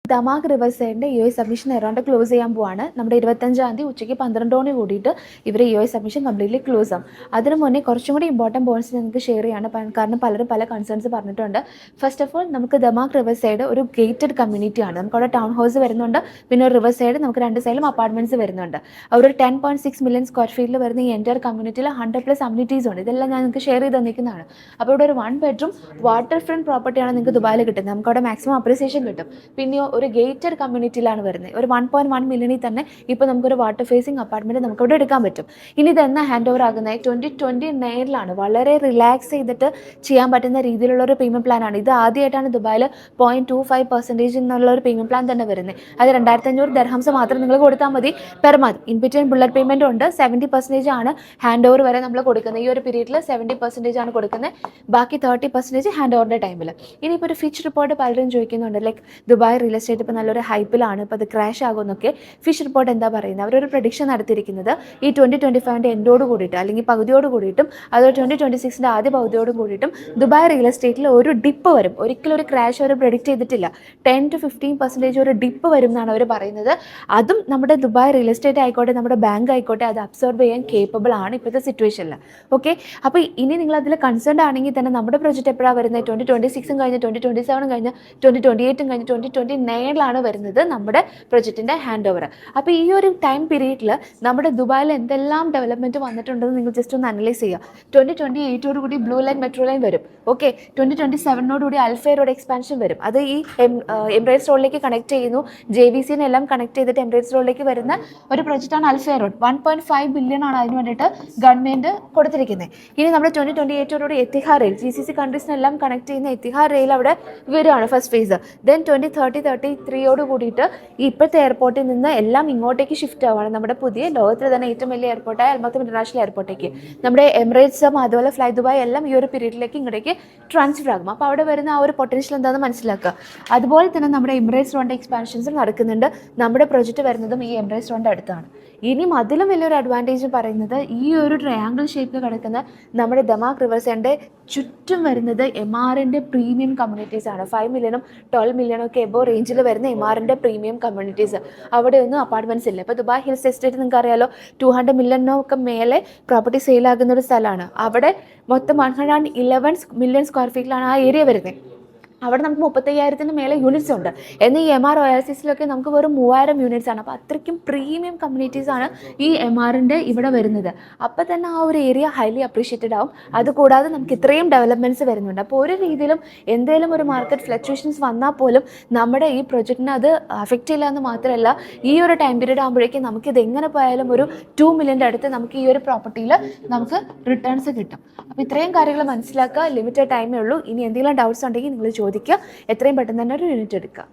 Damac river സൈഡിൻ്റെ submission around close ചെയ്യാൻ പോവാണ്. നമ്മുടെ 25-ാം തീയതി ഉച്ചയ്ക്ക് 12 കൂടിയിട്ട് ഇവർ സബ്മിഷൻ കംപ്ലീറ്റ്ലി ക്ലോസ് ആവും. അതിന് മുന്നേ കുറച്ചും കൂടി ഇമ്പോർട്ടൻറ്റ് പോയിന്റ്സ് നിങ്ങൾക്ക് ഷെയർ ചെയ്യാണ്. കാരണം പലരും പല കൺസേൺസ് പറഞ്ഞിട്ടുണ്ട്. ഫസ്റ്റ് ഓഫ് ഓൾ, നമുക്ക് ദമാക് റിവർ സൈഡ് ഒരു ഗേറ്റഡ് കമ്മ്യൂണിറ്റിയാണ്. നമുക്കവിടെ ടൗൺ ഹൗസ് വരുന്നുണ്ട്, പിന്നെ ഒരു റിവർ സൈഡ് നമുക്ക് രണ്ട് സൈഡിലും അപ്പാർട്ട്മെൻറ്റ്സ് വരുന്നുണ്ട്. ഒരു 10.6 മില്യൺ സ്ക്വയർ ഫീറ്റിൽ വരുന്ന ഈ എൻ്റയർ കമ്മ്യൂണിറ്റിയിൽ 100+ അമ്യൂണിറ്റീസ് ഉണ്ട്. ഇതെല്ലാം ഞാൻ നിങ്ങൾക്ക് ഷെയർ ചെയ്ത് തന്നിരിക്കുന്നതാണ്. അപ്പോൾ ഇവിടെ ഒരു 1 ബെഡ്റൂം വാട്ടർ ഫ്രണ്ട് പ്രോപ്പർട്ടിയാണ് നിങ്ങൾക്ക് ദുബായിൽ കിട്ടുന്നത്. നമുക്കവിടെ മാക്സിമം അപ്രിസിയേഷൻ കിട്ടും. പിന്നെ ഒരു ഗേറ്റഡ് കമ്മ്യൂണിറ്റിയിലാണ് വരുന്നത്. ഒരു 1.1 മില്യണിൽ തന്നെ ഇപ്പോൾ നമുക്കൊരു വാട്ടർ ഫേസിങ് അപ്പാർട്ട്മെൻറ്റ് നമുക്കവിടെ എടുക്കാൻ പറ്റും. ഇനി ഇതെന്നാ ഹാൻഡ് ഓവർ ആകുന്നത് 2029 വളരെ റിലാക്സ് ചെയ്തിട്ട് ചെയ്യാൻ പറ്റുന്ന രീതിയിലുള്ള ഒരു പേയ്മെൻറ്റ് പ്ലാനാണ്. ഇത് ആദ്യമായിട്ടാണ് ദുബായിൽ 0.25% എന്നുള്ള ഒരു പേയ്മെൻറ്റ് പ്ലാൻ തന്നെ വരുന്നത്. അത് 2500 ദർഹംസ് മാത്രം നിങ്ങൾ കൊടുത്താൽ മതി per month. In between bullet പേയ്മെൻറ്റും ഉണ്ട്. 70% ആണ് ഹാൻഡ് ഓവർ വരെ നമ്മൾ കൊടുക്കുന്നത്. ഈ ഒരു പീരീഡിൽ 70% ആണ് കൊടുക്കുന്നത്. ബാക്കി 30% ഹാൻഡ് ഓവറിൻ്റെ ടൈമിൽ. ഇനിയിപ്പോൾ ഒരു ഫിച്ച് റിപ്പോർട്ട് പലരും ചോദിക്കുന്നുണ്ട്, ലൈക്ക് ദുബായ് റിയൽ എസ്റ്റേറ്റ് ഇപ്പോൾ നല്ലൊരു ഹൈപ്പിലാണ്, ഇപ്പോൾ അത് ക്രാഷ് ആകുമെന്നൊക്കെ. ഫിഷ് റിപ്പോർട്ട് എന്താ പറയുന്നത്? അവരൊരു പ്രഡിക്ഷൻ നടത്തിയിരിക്കുന്നത് ഈ 2025 എൻഡോട് കൂടിയിട്ട് അല്ലെങ്കിൽ പകുതിയോട് കൂടിയിട്ടും അതുപോലെ 2026 ആദ്യ പകുതിയോട് കൂടിയിട്ടും ദുബായ് റിയൽ എസ്റ്റേറ്റിൽ ഒരു ഡിപ്പ് വരും. ഒരിക്കലും ഒരു ക്രാഷ് അവർ പ്രെഡിക്റ്റ് ചെയ്തിട്ടില്ല. 10-15% ഒരു ഡിപ്പ് വരും എന്നാണ് അവർ പറയുന്നത്. അതും നമ്മുടെ ദുബായ് റിയൽ എസ്റ്റേറ്റ് ആയിക്കോട്ടെ, നമ്മുടെ ബാങ്ക് ആയിക്കോട്ടെ, അത് അബ്സോർബ് ചെയ്യാൻ കേപ്പബിൾ ആണ് ഇപ്പോഴത്തെ സിറ്റുവേഷനിൽ. ഓക്കെ, അപ്പോൾ ഇനി നിങ്ങൾ അതിൽ കൺസേൺഡ് ആണെങ്കിൽ തന്നെ നമ്മുടെ പ്രൊജക്റ്റ് എപ്പോഴാണ് വരുന്നത്? 2026 കഴിഞ്ഞ് 2027 കഴിഞ്ഞ് 2028 കഴിഞ്ഞ് 2029 വരുന്നത് നമ്മുടെ പ്രൊജക്റ്റിൻ്റെ ഹാൻഡ് ഓവർ. അപ്പോൾ ഈ ഒരു ടൈം പീരീഡിൽ നമ്മുടെ ദുബായിൽ എന്തെല്ലാം ഡെവലപ്മെൻറ്റ് വന്നിട്ടുണ്ടെന്ന് നിങ്ങൾ ജസ്റ്റ് ഒന്ന് അനലൈസ് ചെയ്യുക. 2028 കൂടി ബ്ലൂ ലൈൻ മെട്രോ ലൈൻ വരും. ഓക്കെ, 2027 കൂടി അൽഫേ റോഡ് എക്സ്പാൻഷൻ വരും. അത് ഈ എമിറേറ്റ്സ് റോഡിലേക്ക് കണക്ട് ചെയ്യുന്നു. JVC എല്ലാം കണക്ട് ചെയ്തിട്ട് എമിറേറ്റ്സ് റോഡിലേക്ക് വരുന്ന ഒരു പ്രൊജക്റ്റാണ് അൽഫേ റോഡ്. 1.5 ബില്യൺ ആണ് അതിന് വേണ്ടിയിട്ട് ഗവൺമെൻറ് കൊടുത്തിരിക്കുന്നത്. ഇനി നമ്മുടെ 2028 എത്തിഹാദ് റെയിൽ GCC കൺട്രീസിനെല്ലാം കണക്ട് ചെയ്യുന്ന എത്തിഹാദ് റെയിൽ അവിടെ വരുവാണ് ഫസ്റ്റ് ഫേസ്. ദെൻ 2033 കൂടിയിട്ട് ഇപ്പോഴത്തെ എയർപോർട്ടിൽ നിന്ന് എല്ലാം ഇങ്ങോട്ടേക്ക് ഷിഫ്റ്റ് ആവുകയാണ്. നമ്മുടെ പുതിയ ലോകത്തിലെ തന്നെ ഏറ്റവും വലിയ എയർപോർട്ടായ അൽമക്തം ഇൻ്റർനാഷണൽ എയർപോർട്ടേക്ക് നമ്മുടെ എമിറേറ്റ്സും അതുപോലെ ഫ്ലൈ ദുബായ് എല്ലാം ഈ ഒരു പീരീഡിലേക്ക് ഇങ്ങോട്ടേക്ക് ട്രാൻസ്ഫർ ആകും. അപ്പോൾ അവിടെ വരുന്ന ആ ഒരു പൊട്ടൻഷ്യൽ എന്താണെന്ന് മനസ്സിലാക്കുക. അതുപോലെ തന്നെ നമ്മുടെ എമിറേറ്റ്സ് റോഡിൻ്റെ എക്സ്പാൻഷൻസും നടക്കുന്നുണ്ട്. നമ്മുടെ പ്രൊജക്റ്റ് വരുന്നതും ഈ എമിറേറ്റ്സ് റോഡിൻ്റെ അടുത്താണ്. ഇനിയും അതിലും വലിയൊരു അഡ്വാൻറ്റേജ് പറയുന്നത് ഈ ഒരു ട്രയാങ്കിൾ ഷേപ്പിൽ കിടക്കുന്ന നമ്മുടെ ദമാക് റിവർ സൈഡിൻ്റെ ചുറ്റും വരുന്നത് MRൻ്റെ പ്രീമിയം കമ്മ്യൂണിറ്റീസ് ആണ്. 5 മില്യണും 12 മില്യണും ഒക്കെ എബോ റേഞ്ചിൽ വരുന്ന MRൻ്റെ പ്രീമിയം കമ്മ്യൂണിറ്റീസ്. അവിടെയൊന്നും അപ്പാർട്ട്മെൻറ്റ്സ് ഇല്ല. ഇപ്പോൾ ദുബായ് ഹിൽസ് എസ്റ്റേറ്റ് നിങ്ങൾക്ക് അറിയാലോ, 200 മില്യണൊക്കെ മേലെ പ്രോപ്പർട്ടി സെയിലാകുന്ന ഒരു സ്ഥലമാണ്. അവിടെ മൊത്തം 111 മില്യൺ സ്ക്വയർ ഫീറ്റിലാണ് ആ ഏരിയ വരുന്നത്. അവിടെ നമുക്ക് 35,000 മേലെ യൂണിറ്റ്സ് ഉണ്ട്. എന്നാൽ ഈ MR OASISലൊക്കെ നമുക്ക് വെറും 3000 യൂണിറ്റ്സ് ആണ്. അപ്പോൾ അത്രയ്ക്കും പ്രീമിയം കമ്മ്യൂണിറ്റീസാണ് ഈ MRൻ്റെ ഇവിടെ വരുന്നത്. അപ്പോൾ തന്നെ ആ ഒരു ഏരിയ ഹൈലി അപ്രീഷിയേറ്റഡ് ആവും. അതുകൂടാതെ നമുക്ക് ഇത്രയും ഡെവലപ്മെൻറ്റ്സ് വരുന്നുണ്ട്. അപ്പോൾ ഒരു രീതിയിലും എന്തെങ്കിലും ഒരു മാർക്കറ്റ് ഫ്ലക്ച്വേഷൻസ് വന്നാൽ പോലും നമ്മുടെ ഈ പ്രൊജക്റ്റിനെ അത് അഫക്റ്റ് ചെയ്യില്ല എന്ന് മാത്രമല്ല, ഈ ഒരു ടൈം പീരീഡ് ആകുമ്പോഴേക്കും നമുക്കിത് എങ്ങനെ പോയാലും ഒരു 2 മില്യൻ്റെ അടുത്ത് നമുക്ക് ഈ ഒരു പ്രോപ്പർട്ടിയിൽ നമുക്ക് റിട്ടേൺസ് കിട്ടും. അപ്പോൾ ഇത്രയും കാര്യങ്ങൾ മനസ്സിലാക്കുക. ലിമിറ്റഡ് ടൈമേ ഉള്ളൂ. ഇനി എന്തെങ്കിലും ഡൗട്ട്സ് ഉണ്ടെങ്കിൽ നിങ്ങൾ ചോദിക്കുക. എത്രയും പെട്ടെന്ന് തന്നെ ഒരു യൂണിറ്റ് എടുക്കുക.